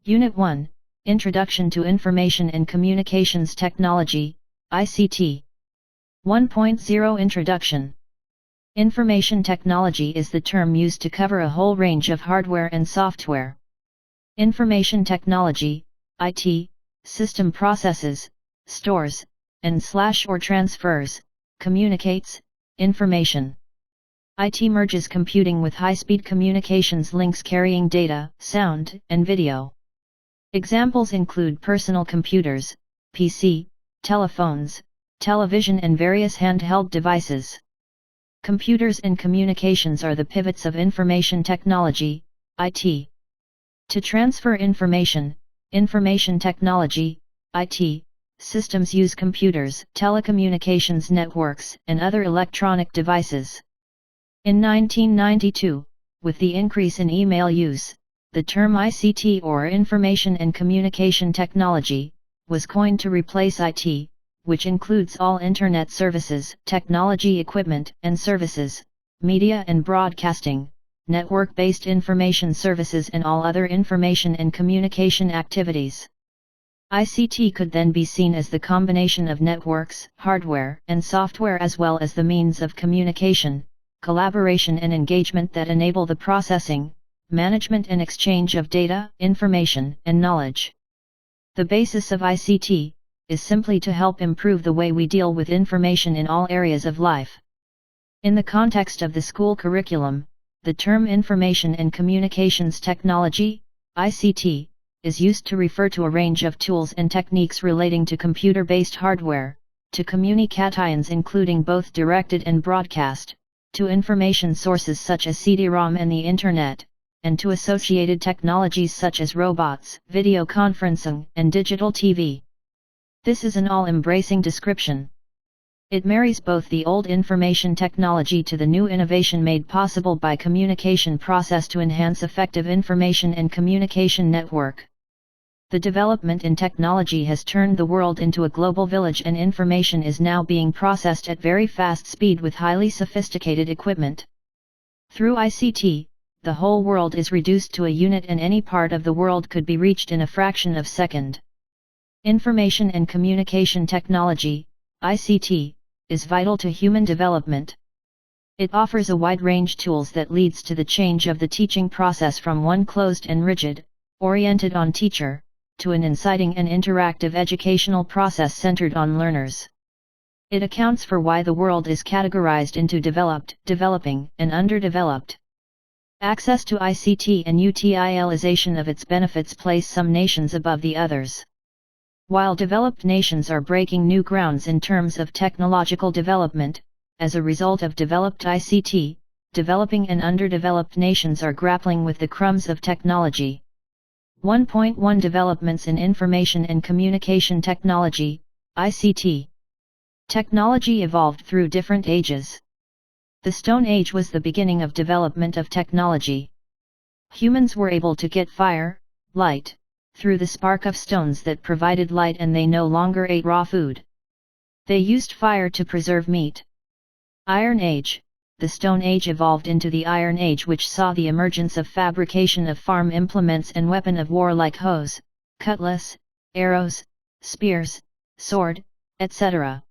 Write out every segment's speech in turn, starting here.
Unit 1, Introduction to Information and Communications Technology, ICT. 1.0 Introduction. Information technology is the term used to cover a whole range of hardware and software. Information technology, IT, system processes, stores, and/or transfers, communicates, information. IT merges computing with high-speed communications links carrying data, sound, and video. Examples include personal computers, PC, telephones, television and various handheld devices. Computers and communications are the pivots of information technology, IT. To transfer information, information technology, IT, systems use computers, telecommunications networks, and other electronic devices. In 1992, with the increase in email use, the term ICT or Information and Communication Technology was coined to replace IT, which includes all Internet services, technology equipment and services, media and broadcasting, network-based information services and all other information and communication activities. ICT could then be seen as the combination of networks, hardware, and software as well as the means of communication, collaboration and engagement that enable the processing, management and exchange of data, information, and knowledge. The basis of ICT is simply to help improve the way we deal with information in all areas of life. In the context of the school curriculum, the term Information and Communications Technology, ICT, is used to refer to a range of tools and techniques relating to computer-based hardware, to communications including both directed and broadcast, to information sources such as CD-ROM and the Internet, and to associated technologies such as robots, video conferencing, and digital TV. This is an all-embracing description. It marries both the old information technology to the new innovation made possible by communication process to enhance effective information and communication network. The development in technology has turned the world into a global village and information is now being processed at very fast speed with highly sophisticated equipment. Through ICT, the whole world is reduced to a unit and any part of the world could be reached in a fraction of a second. Information and Communication Technology, ICT, is vital to human development. It offers a wide range of tools that leads to the change of the teaching process from one closed and rigid, oriented on teacher, to an inciting and interactive educational process centered on learners. It accounts for why the world is categorized into developed, developing, and underdeveloped. Access to ICT and utilization of its benefits place some nations above the others. While developed nations are breaking new grounds in terms of technological development, as a result of developed ICT, developing and underdeveloped nations are grappling with the crumbs of technology. 1.1 Developments in Information and Communication Technology, ICT. Technology evolved through different ages. The Stone Age was the beginning of development of technology. Humans were able to get fire, light, through the spark of stones that provided light and they no longer ate raw food. They used fire to preserve meat. Iron Age. The Stone Age evolved into the Iron Age, which saw the emergence of fabrication of farm implements and weapon of war like hoes, cutlass, arrows, spears, sword, etc.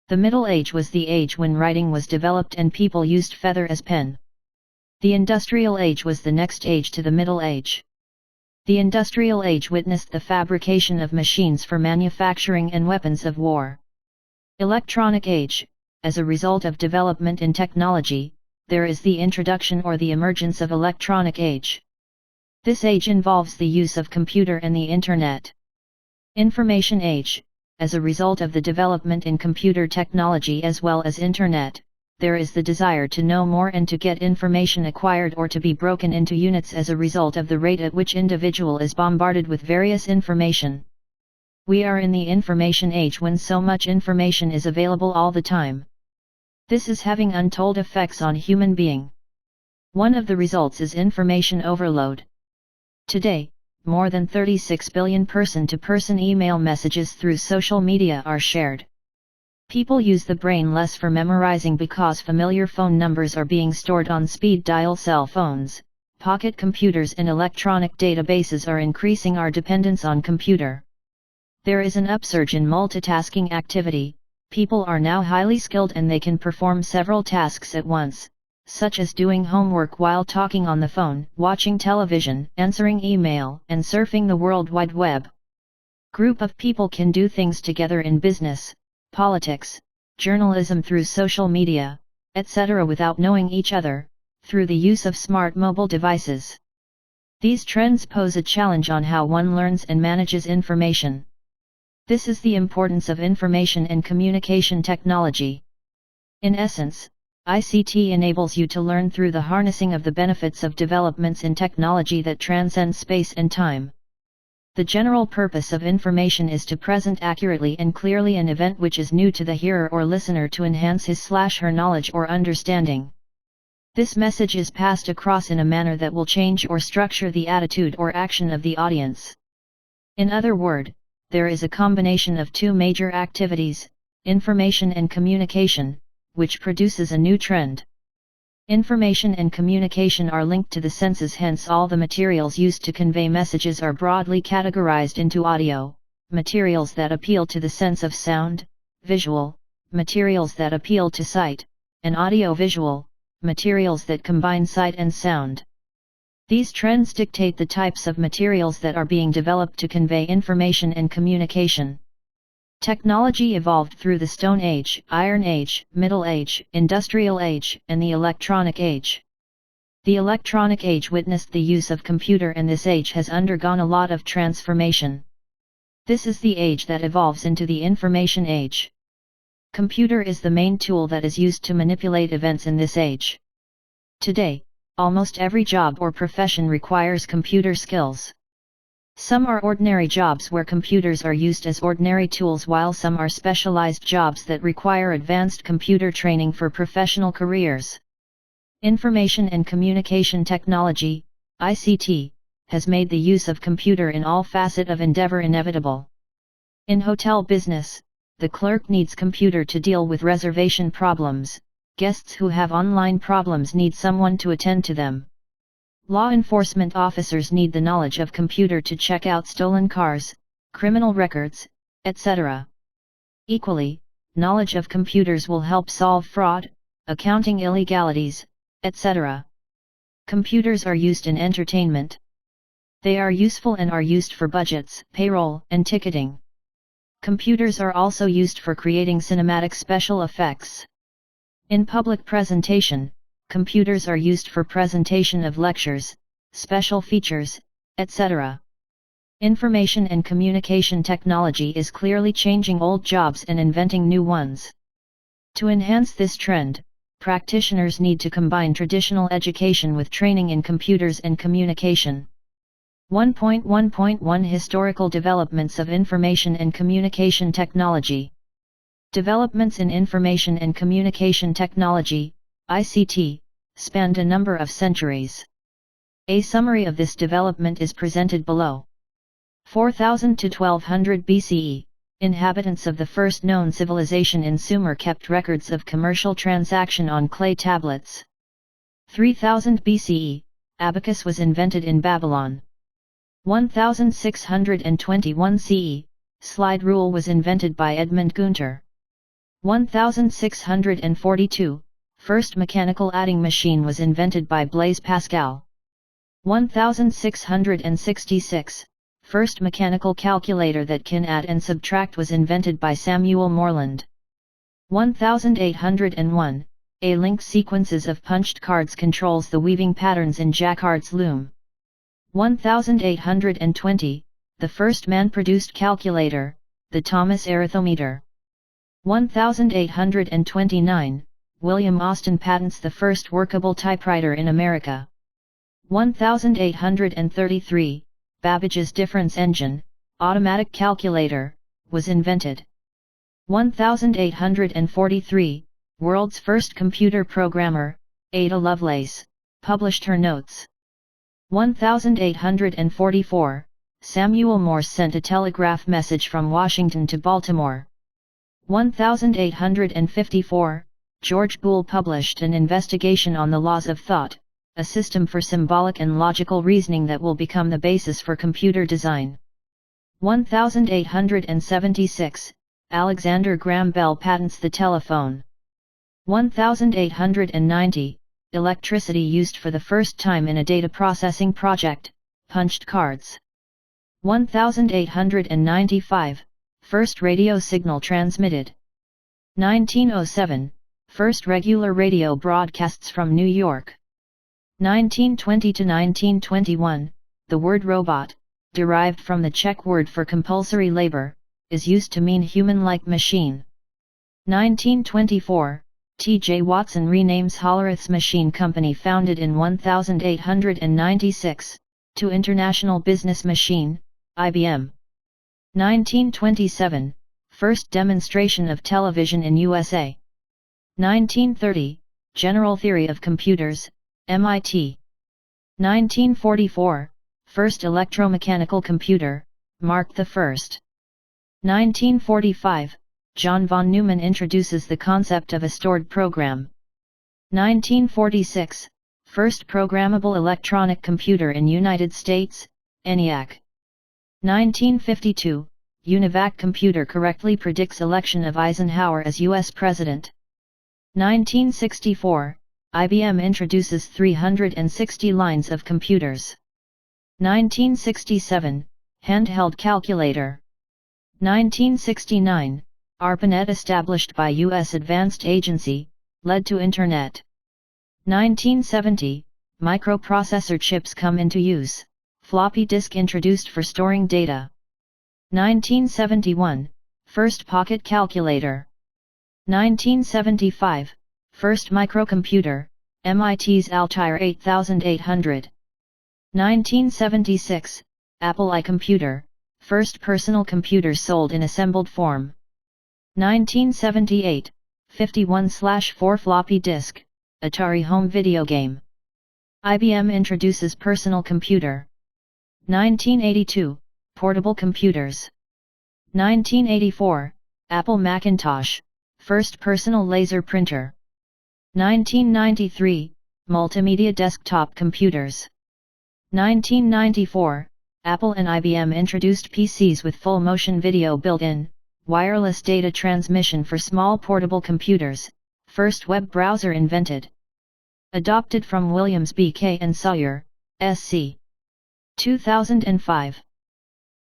The Middle Age was the age when writing was developed and people used feather as pen. The Industrial Age was the next age to the Middle Age. The Industrial Age witnessed the fabrication of machines for manufacturing and weapons of war. Electronic Age. As a result of development in technology, there is the introduction or the emergence of electronic age. This age involves the use of computer and the Internet. Information Age. As a result of the development in computer technology as well as Internet, there is the desire to know more and to get information acquired or to be broken into units as a result of the rate at which individual is bombarded with various information. We are in the information age when so much information is available all the time. This is having untold effects on human being. One of the results is information overload. Today, more than 36 billion person-to-person email messages through social media are shared. People use the brain less for memorizing because familiar phone numbers are being stored on speed dial cell phones, pocket computers and electronic databases are increasing our dependence on computer. There is an upsurge in multitasking activity. People are now highly skilled and they can perform several tasks at once, such as doing homework while talking on the phone, watching television, answering email, and surfing the World Wide Web. Group of people can do things together in business, politics, journalism through social media, etc. without knowing each other, through the use of smart mobile devices. These trends pose a challenge on how one learns and manages information. This is the importance of information and communication technology. In essence, ICT enables you to learn through the harnessing of the benefits of developments in technology that transcend space and time. The general purpose of information is to present accurately and clearly an event which is new to the hearer or listener to enhance his/her knowledge or understanding. This message is passed across in a manner that will change or structure the attitude or action of the audience. In other words, there is a combination of two major activities, information and communication, which produces a new trend. Information and communication are linked to the senses, hence all the materials used to convey messages are broadly categorized into audio, materials that appeal to the sense of sound, visual, materials that appeal to sight, and audio-visual, materials that combine sight and sound. These trends dictate the types of materials that are being developed to convey information and communication. Technology evolved through the Stone Age, Iron Age, Middle Age, Industrial Age, and the Electronic Age. The Electronic Age witnessed the use of computer, and this age has undergone a lot of transformation. This is the age that evolves into the Information Age. Computer is the main tool that is used to manipulate events in this age. Today, almost every job or profession requires computer skills. Some are ordinary jobs where computers are used as ordinary tools, while some are specialized jobs that require advanced computer training for professional careers. Information and Communication Technology, ICT, has made the use of computer in all facet of endeavor inevitable. In hotel business, the clerk needs computer to deal with reservation problems. Guests who have online problems need someone to attend to them. Law enforcement officers need the knowledge of computer to check out stolen cars, criminal records, etc. Equally, knowledge of computers will help solve fraud, accounting illegalities, etc. Computers are used in entertainment. They are useful and are used for budgets, payroll, and ticketing. Computers are also used for creating cinematic special effects. In public presentation, computers are used for presentation of lectures, special features, etc. Information and communication technology is clearly changing old jobs and inventing new ones. To enhance this trend, practitioners need to combine traditional education with training in computers and communication. 1.1.1 Historical developments of information and communication technology. Developments in information and communication technology, ICT, spanned a number of centuries. A summary of this development is presented below. 4000 to 1200 BCE, inhabitants of the first known civilization in Sumer kept records of commercial transaction on clay tablets. 3000 BCE, abacus was invented in Babylon. 1621 CE, slide rule was invented by Edmund Gunter. 1642, first mechanical adding machine was invented by Blaise Pascal. 1666, first mechanical calculator that can add and subtract was invented by Samuel Morland. 1801, A-link sequences of punched cards controls the weaving patterns in Jacquard's loom. 1820, the first man-produced calculator, the Thomas arithmeter. 1829, William Austin patents the first workable typewriter in America. 1833, Babbage's difference engine, automatic calculator, was invented. 1843, world's first computer programmer, Ada Lovelace, published her notes. 1844, Samuel Morse sent a telegraph message from Washington to Baltimore. 1854, George Boole published an investigation on the laws of thought. a system for symbolic and logical reasoning that will become the basis for computer design. 1876, Alexander Graham Bell patents the telephone. 1890, electricity used for the first time in a data processing project, punched cards. 1895, first radio signal transmitted. 1907, first regular radio broadcasts from New York. 1920 to 1921, the word robot, derived from the Czech word for compulsory labor, is used to mean human-like machine. 1924, T.J. Watson renames Hollerith's Machine Company founded in 1896, to International Business Machine, IBM. 1927, first demonstration of television in USA. 1930, General Theory of Computers, MIT. 1944, first electromechanical computer, Mark I. 1945, John von Neumann introduces the concept of a stored program. 1946, first programmable electronic computer in United States, ENIAC. 1952, UNIVAC computer correctly predicts election of Eisenhower as U.S. President. 1964, IBM introduces 360 lines of computers. 1967, handheld calculator. 1969, ARPANET established by U.S. Advanced Agency, led to Internet. 1970, microprocessor chips come into use, floppy disk introduced for storing data. 1971, first pocket calculator. 1975, first microcomputer, MIT's Altair 8800. 1976, Apple iComputer, first personal computer sold in assembled form. 1978, 51/4 floppy disk, Atari home video game. IBM introduces personal computer. 1982, portable computers. 1984, Apple Macintosh, first personal laser printer. 1993, multimedia desktop computers. 1994, Apple and IBM introduced PCs with full motion video built-in, wireless data transmission for small portable computers, first web browser invented. Adopted from Williams B.K. and Sawyer, S.C. 2005.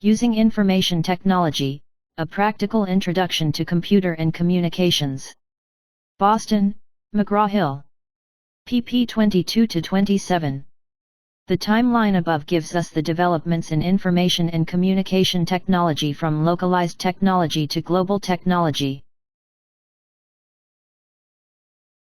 Using Information Technology, A Practical Introduction to Computer and Communications. Boston, McGraw-Hill. pp. 22-27. The timeline above gives us the developments in information and communication technology from localized technology to global technology.